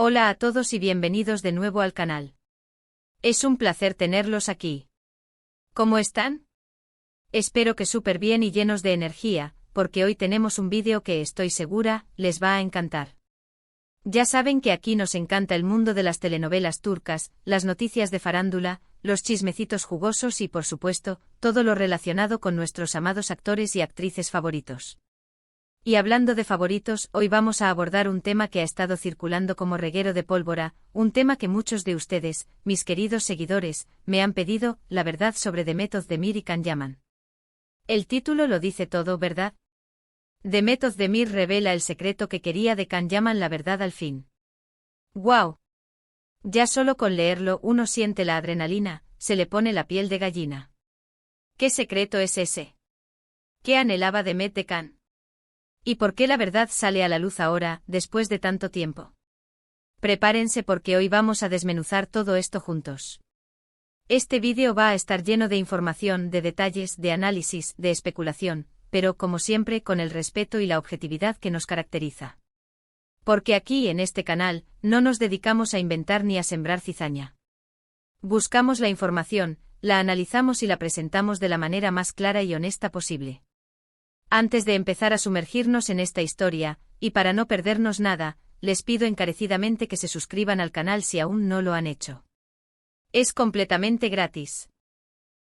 Hola a todos y bienvenidos de nuevo al canal. Es un placer tenerlos aquí. ¿Cómo están? Espero que súper bien y llenos de energía, porque hoy tenemos un vídeo que estoy segura les va a encantar. Ya saben que aquí nos encanta el mundo de las telenovelas turcas, las noticias de farándula, los chismecitos jugosos y por supuesto, todo lo relacionado con nuestros amados actores y actrices favoritos. Y hablando de favoritos, hoy vamos a abordar un tema que ha estado circulando como reguero de pólvora, un tema que muchos de ustedes, mis queridos seguidores, me han pedido, la verdad sobre Demet Özdemir y Can Yaman. El título lo dice todo, ¿verdad? Demet Özdemir revela el secreto que quería de Can Yaman, la verdad al fin. ¡Guau! Ya solo con leerlo uno siente la adrenalina, se le pone la piel de gallina. ¿Qué secreto es ese? ¿Qué anhelaba Demet de Can? ¿Y por qué la verdad sale a la luz ahora, después de tanto tiempo? Prepárense porque hoy vamos a desmenuzar todo esto juntos. Este vídeo va a estar lleno de información, de detalles, de análisis, de especulación, pero como siempre con el respeto y la objetividad que nos caracteriza. Porque aquí en este canal, no nos dedicamos a inventar ni a sembrar cizaña. Buscamos la información, la analizamos y la presentamos de la manera más clara y honesta posible. Antes de empezar a sumergirnos en esta historia, y para no perdernos nada, les pido encarecidamente que se suscriban al canal si aún no lo han hecho. Es completamente gratis.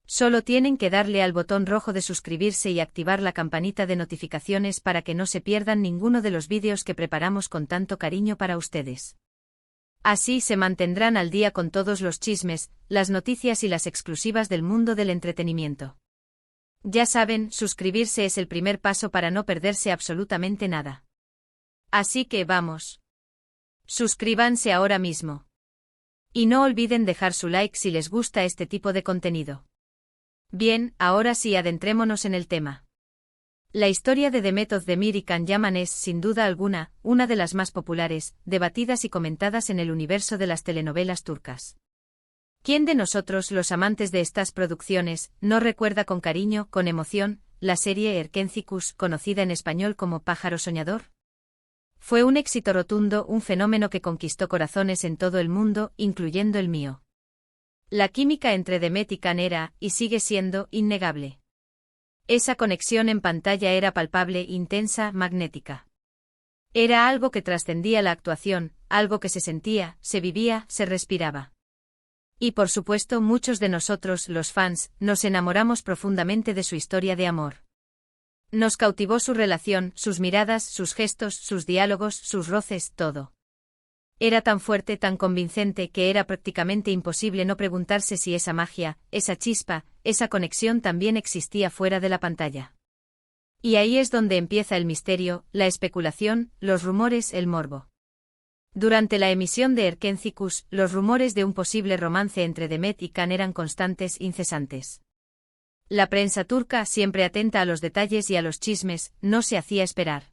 Solo tienen que darle al botón rojo de suscribirse y activar la campanita de notificaciones para que no se pierdan ninguno de los vídeos que preparamos con tanto cariño para ustedes. Así se mantendrán al día con todos los chismes, las noticias y las exclusivas del mundo del entretenimiento. Ya saben, suscribirse es el primer paso para no perderse absolutamente nada. Así que vamos. Suscríbanse ahora mismo. Y no olviden dejar su like si les gusta este tipo de contenido. Bien, ahora sí adentrémonos en el tema. La historia de Demet Özdemir y Can Yaman es, sin duda alguna, una de las más populares, debatidas y comentadas en el universo de las telenovelas turcas. ¿Quién de nosotros, los amantes de estas producciones, no recuerda con cariño, con emoción, la serie Erkencikus, conocida en español como Pájaro Soñador? Fue un éxito rotundo, un fenómeno que conquistó corazones en todo el mundo, incluyendo el mío. La química entre Demet y Can era, y sigue siendo, innegable. Esa conexión en pantalla era palpable, intensa, magnética. Era algo que trascendía la actuación, algo que se sentía, se vivía, se respiraba. Y por supuesto muchos de nosotros, los fans, nos enamoramos profundamente de su historia de amor. Nos cautivó su relación, sus miradas, sus gestos, sus diálogos, sus roces, todo. Era tan fuerte, tan convincente que era prácticamente imposible no preguntarse si esa magia, esa chispa, esa conexión también existía fuera de la pantalla. Y ahí es donde empieza el misterio, la especulación, los rumores, el morbo. Durante la emisión de Erkencikus, los rumores de un posible romance entre Demet y Can eran constantes, incesantes. La prensa turca, siempre atenta a los detalles y a los chismes, no se hacía esperar.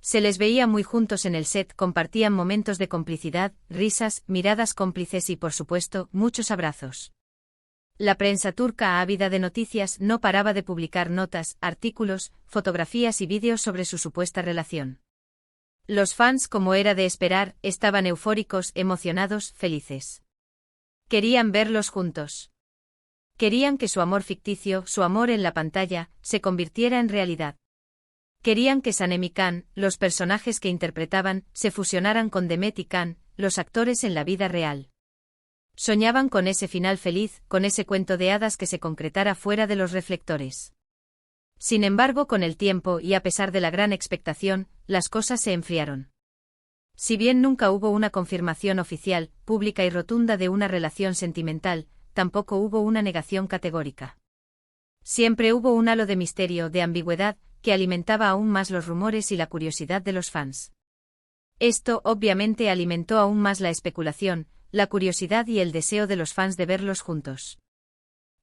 Se les veía muy juntos en el set, compartían momentos de complicidad, risas, miradas cómplices y, por supuesto, muchos abrazos. La prensa turca, ávida de noticias, no paraba de publicar notas, artículos, fotografías y vídeos sobre su supuesta relación. Los fans, como era de esperar, estaban eufóricos, emocionados, felices. Querían verlos juntos. Querían que su amor ficticio, su amor en la pantalla, se convirtiera en realidad. Querían que Sanem y Can, los personajes que interpretaban, se fusionaran con Demet y Can, los actores en la vida real. Soñaban con ese final feliz, con ese cuento de hadas que se concretara fuera de los reflectores. Sin embargo, con el tiempo y a pesar de la gran expectación, las cosas se enfriaron. Si bien nunca hubo una confirmación oficial, pública y rotunda de una relación sentimental, tampoco hubo una negación categórica. Siempre hubo un halo de misterio, de ambigüedad, que alimentaba aún más los rumores y la curiosidad de los fans. Esto, obviamente, alimentó aún más la especulación, la curiosidad y el deseo de los fans de verlos juntos.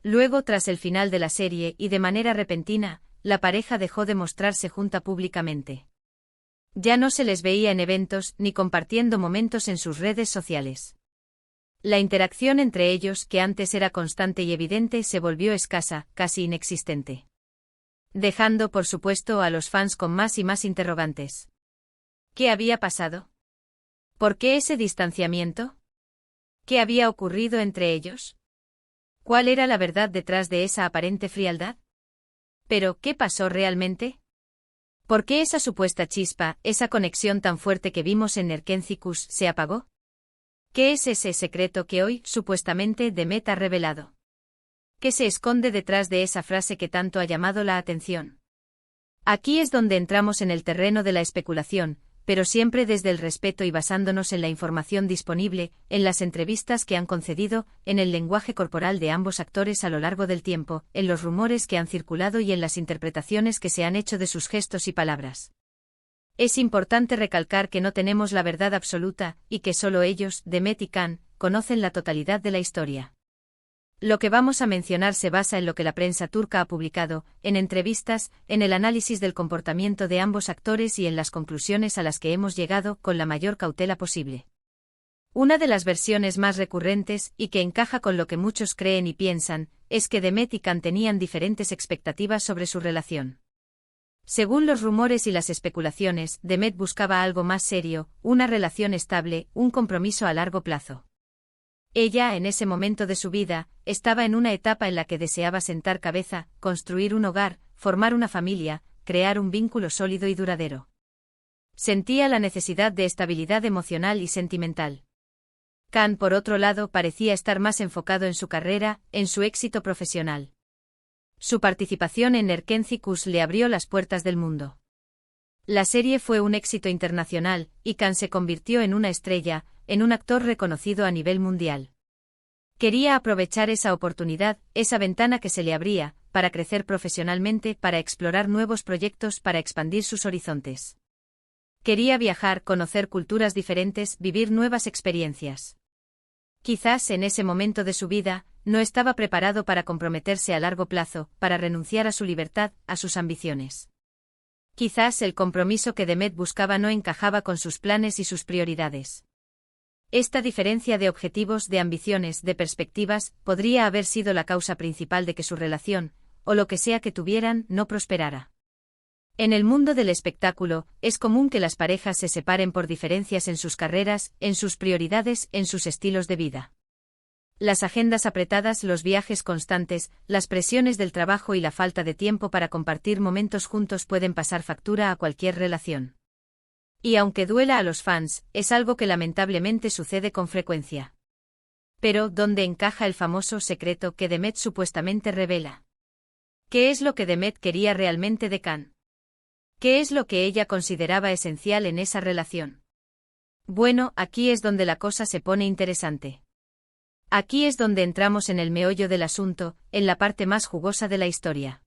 Luego, tras el final de la serie y de manera repentina, la pareja dejó de mostrarse junta públicamente. Ya no se les veía en eventos ni compartiendo momentos en sus redes sociales. La interacción entre ellos, que antes era constante y evidente, se volvió escasa, casi inexistente. Dejando, por supuesto, a los fans con más y más interrogantes. ¿Qué había pasado? ¿Por qué ese distanciamiento? ¿Qué había ocurrido entre ellos? ¿Cuál era la verdad detrás de esa aparente frialdad? Pero, ¿qué pasó realmente? ¿Por qué esa supuesta chispa, esa conexión tan fuerte que vimos en Nerkenthicus, se apagó? ¿Qué es ese secreto que hoy, supuestamente, Demet ha revelado? ¿Qué se esconde detrás de esa frase que tanto ha llamado la atención? Aquí es donde entramos en el terreno de la especulación, pero siempre desde el respeto y basándonos en la información disponible, en las entrevistas que han concedido, en el lenguaje corporal de ambos actores a lo largo del tiempo, en los rumores que han circulado y en las interpretaciones que se han hecho de sus gestos y palabras. Es importante recalcar que no tenemos la verdad absoluta, y que solo ellos, Demet y Can, conocen la totalidad de la historia. Lo que vamos a mencionar se basa en lo que la prensa turca ha publicado, en entrevistas, en el análisis del comportamiento de ambos actores y en las conclusiones a las que hemos llegado con la mayor cautela posible. Una de las versiones más recurrentes, y que encaja con lo que muchos creen y piensan, es que Demet y Can tenían diferentes expectativas sobre su relación. Según los rumores y las especulaciones, Demet buscaba algo más serio, una relación estable, un compromiso a largo plazo. Ella, en ese momento de su vida, estaba en una etapa en la que deseaba sentar cabeza, construir un hogar, formar una familia, crear un vínculo sólido y duradero. Sentía la necesidad de estabilidad emocional y sentimental. Can, por otro lado, parecía estar más enfocado en su carrera, en su éxito profesional. Su participación en Nerkenthicus le abrió las puertas del mundo. La serie fue un éxito internacional, y Can se convirtió en una estrella, en un actor reconocido a nivel mundial. Quería aprovechar esa oportunidad, esa ventana que se le abría, para crecer profesionalmente, para explorar nuevos proyectos, para expandir sus horizontes. Quería viajar, conocer culturas diferentes, vivir nuevas experiencias. Quizás en ese momento de su vida, no estaba preparado para comprometerse a largo plazo, para renunciar a su libertad, a sus ambiciones. Quizás el compromiso que Demet buscaba no encajaba con sus planes y sus prioridades. Esta diferencia de objetivos, de ambiciones, de perspectivas, podría haber sido la causa principal de que su relación, o lo que sea que tuvieran, no prosperara. En el mundo del espectáculo, es común que las parejas se separen por diferencias en sus carreras, en sus prioridades, en sus estilos de vida. Las agendas apretadas, los viajes constantes, las presiones del trabajo y la falta de tiempo para compartir momentos juntos pueden pasar factura a cualquier relación. Y aunque duela a los fans, es algo que lamentablemente sucede con frecuencia. Pero, ¿dónde encaja el famoso secreto que Demet supuestamente revela? ¿Qué es lo que Demet quería realmente de Can? ¿Qué es lo que ella consideraba esencial en esa relación? Bueno, aquí es donde la cosa se pone interesante. Aquí es donde entramos en el meollo del asunto, en la parte más jugosa de la historia.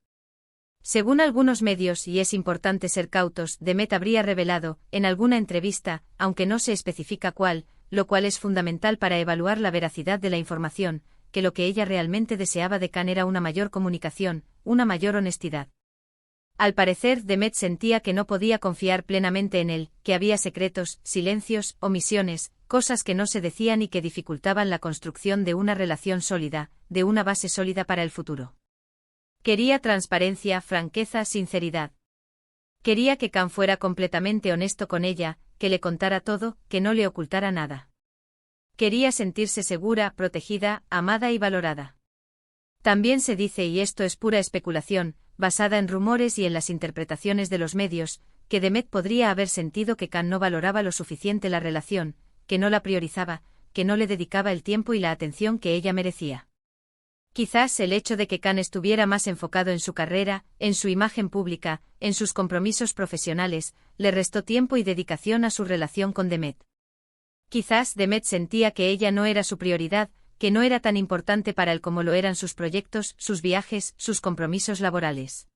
Según algunos medios, y es importante ser cautos, Demet habría revelado, en alguna entrevista, aunque no se especifica cuál, lo cual es fundamental para evaluar la veracidad de la información, que lo que ella realmente deseaba de Can era una mayor comunicación, una mayor honestidad. Al parecer, Demet sentía que no podía confiar plenamente en él, que había secretos, silencios, omisiones, cosas que no se decían y que dificultaban la construcción de una relación sólida, de una base sólida para el futuro. Quería transparencia, franqueza, sinceridad. Quería que Can fuera completamente honesto con ella, que le contara todo, que no le ocultara nada. Quería sentirse segura, protegida, amada y valorada. También se dice, y esto es pura especulación, basada en rumores y en las interpretaciones de los medios, que Demet podría haber sentido que Can no valoraba lo suficiente la relación, que no la priorizaba, que no le dedicaba el tiempo y la atención que ella merecía. Quizás el hecho de que Can estuviera más enfocado en su carrera, en su imagen pública, en sus compromisos profesionales, le restó tiempo y dedicación a su relación con Demet. Quizás Demet sentía que ella no era su prioridad, que no era tan importante para él como lo eran sus proyectos, sus viajes, sus compromisos laborales.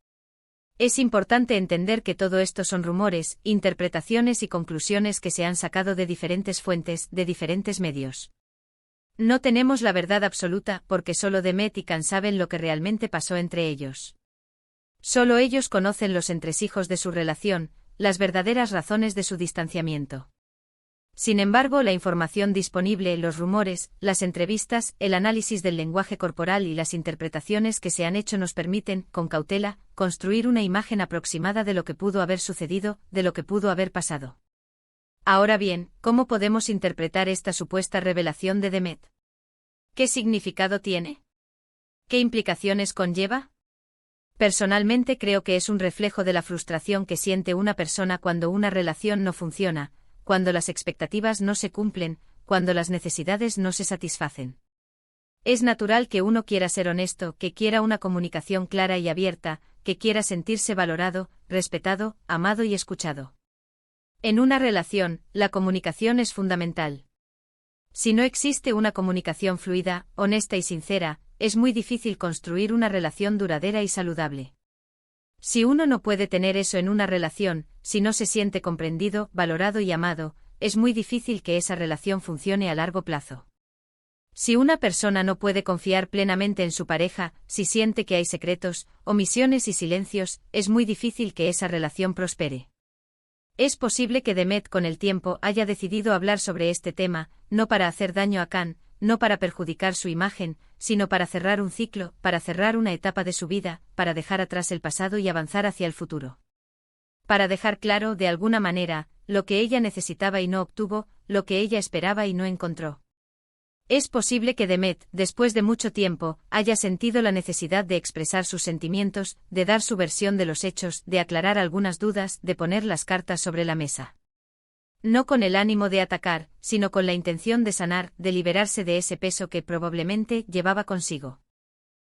Es importante entender que todo esto son rumores, interpretaciones y conclusiones que se han sacado de diferentes fuentes, de diferentes medios. No tenemos la verdad absoluta, porque solo Demet y Can saben lo que realmente pasó entre ellos. Solo ellos conocen los entresijos de su relación, las verdaderas razones de su distanciamiento. Sin embargo, la información disponible, los rumores, las entrevistas, el análisis del lenguaje corporal y las interpretaciones que se han hecho nos permiten, con cautela, construir una imagen aproximada de lo que pudo haber sucedido, de lo que pudo haber pasado. Ahora bien, ¿cómo podemos interpretar esta supuesta revelación de Demet? ¿Qué significado tiene? ¿Qué implicaciones conlleva? Personalmente creo que es un reflejo de la frustración que siente una persona cuando una relación no funciona, cuando las expectativas no se cumplen, cuando las necesidades no se satisfacen. Es natural que uno quiera ser honesto, que quiera una comunicación clara y abierta, que quiera sentirse valorado, respetado, amado y escuchado. En una relación, la comunicación es fundamental. Si no existe una comunicación fluida, honesta y sincera, es muy difícil construir una relación duradera y saludable. Si uno no puede tener eso en una relación, si no se siente comprendido, valorado y amado, es muy difícil que esa relación funcione a largo plazo. Si una persona no puede confiar plenamente en su pareja, si siente que hay secretos, omisiones y silencios, es muy difícil que esa relación prospere. Es posible que Demet con el tiempo haya decidido hablar sobre este tema, no para hacer daño a Can, no para perjudicar su imagen, sino para cerrar un ciclo, para cerrar una etapa de su vida, para dejar atrás el pasado y avanzar hacia el futuro. Para dejar claro, de alguna manera, lo que ella necesitaba y no obtuvo, lo que ella esperaba y no encontró. Es posible que Demet, después de mucho tiempo, haya sentido la necesidad de expresar sus sentimientos, de dar su versión de los hechos, de aclarar algunas dudas, de poner las cartas sobre la mesa. No con el ánimo de atacar, sino con la intención de sanar, de liberarse de ese peso que probablemente llevaba consigo.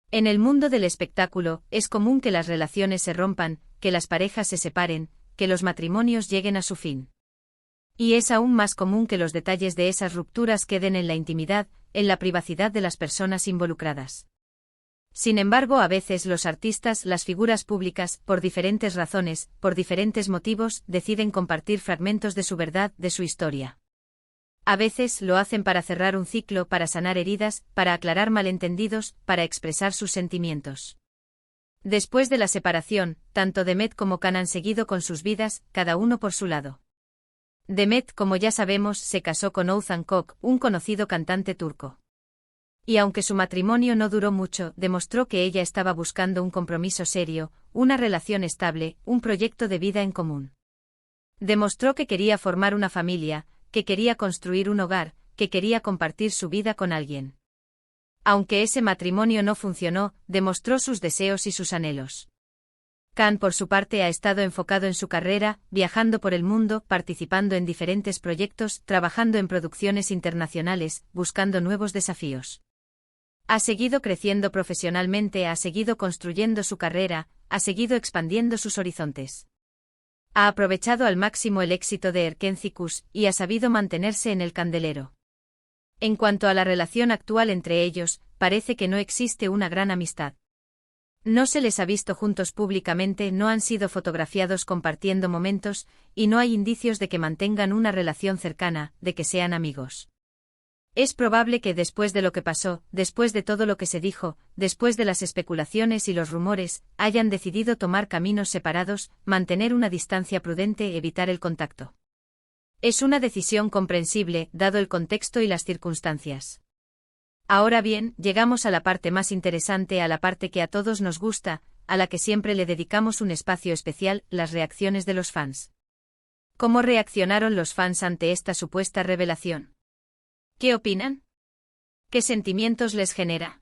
En el mundo del espectáculo, es común que las relaciones se rompan, que las parejas se separen, que los matrimonios lleguen a su fin. Y es aún más común que los detalles de esas rupturas queden en la intimidad, en la privacidad de las personas involucradas. Sin embargo, a veces los artistas, las figuras públicas, por diferentes razones, por diferentes motivos, deciden compartir fragmentos de su verdad, de su historia. A veces lo hacen para cerrar un ciclo, para sanar heridas, para aclarar malentendidos, para expresar sus sentimientos. Después de la separación, tanto Demet como Can han seguido con sus vidas, cada uno por su lado. Demet, como ya sabemos, se casó con Oğuzhan Koç, un conocido cantante turco. Y aunque su matrimonio no duró mucho, demostró que ella estaba buscando un compromiso serio, una relación estable, un proyecto de vida en común. Demostró que quería formar una familia, que quería construir un hogar, que quería compartir su vida con alguien. Aunque ese matrimonio no funcionó, demostró sus deseos y sus anhelos. Can, por su parte, ha estado enfocado en su carrera, viajando por el mundo, participando en diferentes proyectos, trabajando en producciones internacionales, buscando nuevos desafíos. Ha seguido creciendo profesionalmente, ha seguido construyendo su carrera, ha seguido expandiendo sus horizontes. Ha aprovechado al máximo el éxito de Erkenci y ha sabido mantenerse en el candelero. En cuanto a la relación actual entre ellos, parece que no existe una gran amistad. No se les ha visto juntos públicamente, no han sido fotografiados compartiendo momentos, y no hay indicios de que mantengan una relación cercana, de que sean amigos. Es probable que después de lo que pasó, después de todo lo que se dijo, después de las especulaciones y los rumores, hayan decidido tomar caminos separados, mantener una distancia prudente, evitar el contacto. Es una decisión comprensible, dado el contexto y las circunstancias. Ahora bien, llegamos a la parte más interesante, a la parte que a todos nos gusta, a la que siempre le dedicamos un espacio especial, las reacciones de los fans. ¿Cómo reaccionaron los fans ante esta supuesta revelación? ¿Qué opinan? ¿Qué sentimientos les genera?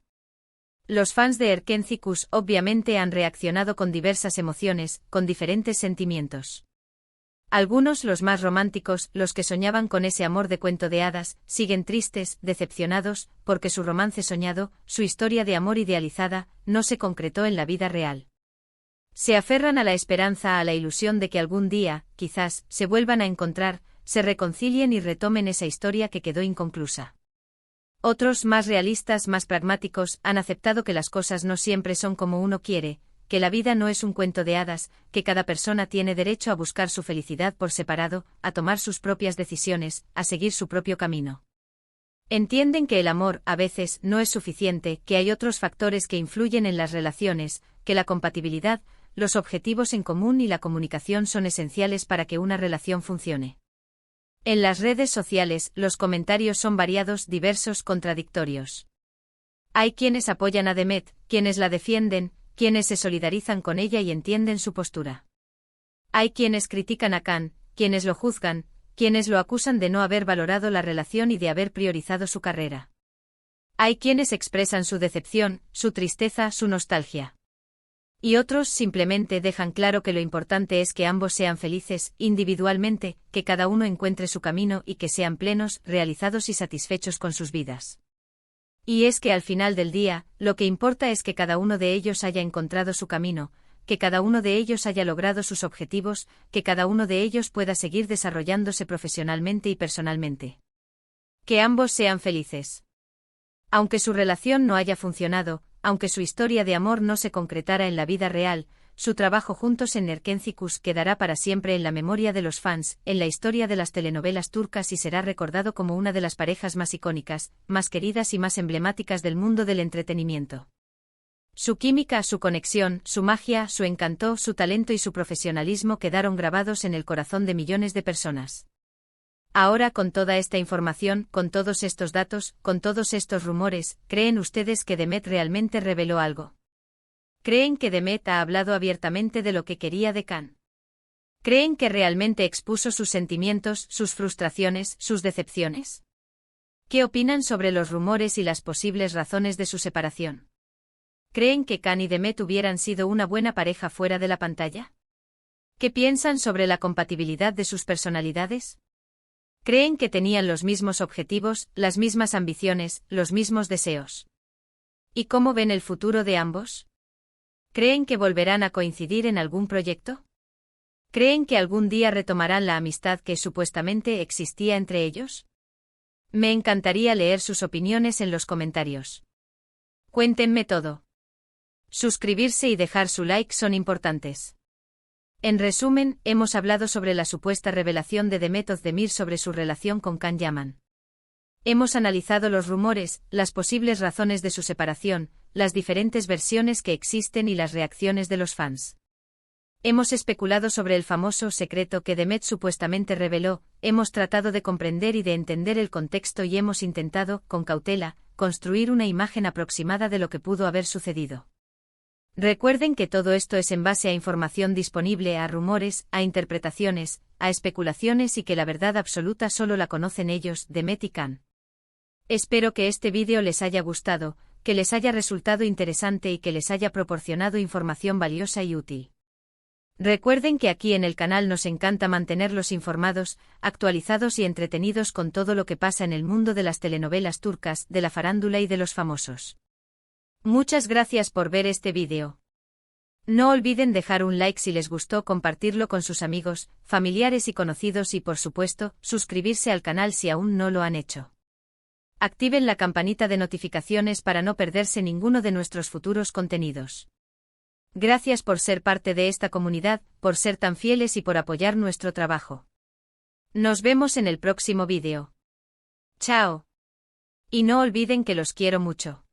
Los fans de Erkenci obviamente han reaccionado con diversas emociones, con diferentes sentimientos. Algunos, los más románticos, los que soñaban con ese amor de cuento de hadas, siguen tristes, decepcionados, porque su romance soñado, su historia de amor idealizada, no se concretó en la vida real. Se aferran a la esperanza, a la ilusión de que algún día, quizás, se vuelvan a encontrar, se reconcilien y retomen esa historia que quedó inconclusa. Otros, más realistas, más pragmáticos, han aceptado que las cosas no siempre son como uno quiere, que la vida no es un cuento de hadas, que cada persona tiene derecho a buscar su felicidad por separado, a tomar sus propias decisiones, a seguir su propio camino. Entienden que el amor, a veces, no es suficiente, que hay otros factores que influyen en las relaciones, que la compatibilidad, los objetivos en común y la comunicación son esenciales para que una relación funcione. En las redes sociales, los comentarios son variados, diversos, contradictorios. Hay quienes apoyan a Demet, quienes la defienden, quienes se solidarizan con ella y entienden su postura. Hay quienes critican a Can, quienes lo juzgan, quienes lo acusan de no haber valorado la relación y de haber priorizado su carrera. Hay quienes expresan su decepción, su tristeza, su nostalgia. Y otros simplemente dejan claro que lo importante es que ambos sean felices, individualmente, que cada uno encuentre su camino y que sean plenos, realizados y satisfechos con sus vidas. Y es que al final del día, lo que importa es que cada uno de ellos haya encontrado su camino, que cada uno de ellos haya logrado sus objetivos, que cada uno de ellos pueda seguir desarrollándose profesionalmente y personalmente. Que ambos sean felices. Aunque su relación no haya funcionado, aunque su historia de amor no se concretara en la vida real, su trabajo juntos en Erkenciküs quedará para siempre en la memoria de los fans, en la historia de las telenovelas turcas y será recordado como una de las parejas más icónicas, más queridas y más emblemáticas del mundo del entretenimiento. Su química, su conexión, su magia, su encanto, su talento y su profesionalismo quedaron grabados en el corazón de millones de personas. Ahora, con toda esta información, con todos estos datos, con todos estos rumores, ¿creen ustedes que Demet realmente reveló algo? ¿Creen que Demet ha hablado abiertamente de lo que quería de Can? ¿Creen que realmente expuso sus sentimientos, sus frustraciones, sus decepciones? ¿Qué opinan sobre los rumores y las posibles razones de su separación? ¿Creen que Can y Demet hubieran sido una buena pareja fuera de la pantalla? ¿Qué piensan sobre la compatibilidad de sus personalidades? ¿Creen que tenían los mismos objetivos, las mismas ambiciones, los mismos deseos? ¿Y cómo ven el futuro de ambos? ¿Creen que volverán a coincidir en algún proyecto? ¿Creen que algún día retomarán la amistad que supuestamente existía entre ellos? Me encantaría leer sus opiniones en los comentarios. Cuéntenme todo. Suscribirse y dejar su like son importantes. En resumen, hemos hablado sobre la supuesta revelación de Demet Özdemir sobre su relación con Can Yaman. Hemos analizado los rumores, las posibles razones de su separación, las diferentes versiones que existen y las reacciones de los fans. Hemos especulado sobre el famoso secreto que Demet supuestamente reveló, hemos tratado de comprender y de entender el contexto y hemos intentado, con cautela, construir una imagen aproximada de lo que pudo haber sucedido. Recuerden que todo esto es en base a información disponible, a rumores, a interpretaciones, a especulaciones y que la verdad absoluta solo la conocen ellos, Demet y Can. Espero que este vídeo les haya gustado, que les haya resultado interesante y que les haya proporcionado información valiosa y útil. Recuerden que aquí en el canal nos encanta mantenerlos informados, actualizados y entretenidos con todo lo que pasa en el mundo de las telenovelas turcas, de la farándula y de los famosos. Muchas gracias por ver este vídeo. No olviden dejar un like si les gustó, compartirlo con sus amigos, familiares y conocidos y por supuesto, suscribirse al canal si aún no lo han hecho. Activen la campanita de notificaciones para no perderse ninguno de nuestros futuros contenidos. Gracias por ser parte de esta comunidad, por ser tan fieles y por apoyar nuestro trabajo. Nos vemos en el próximo vídeo. Chao. Y no olviden que los quiero mucho.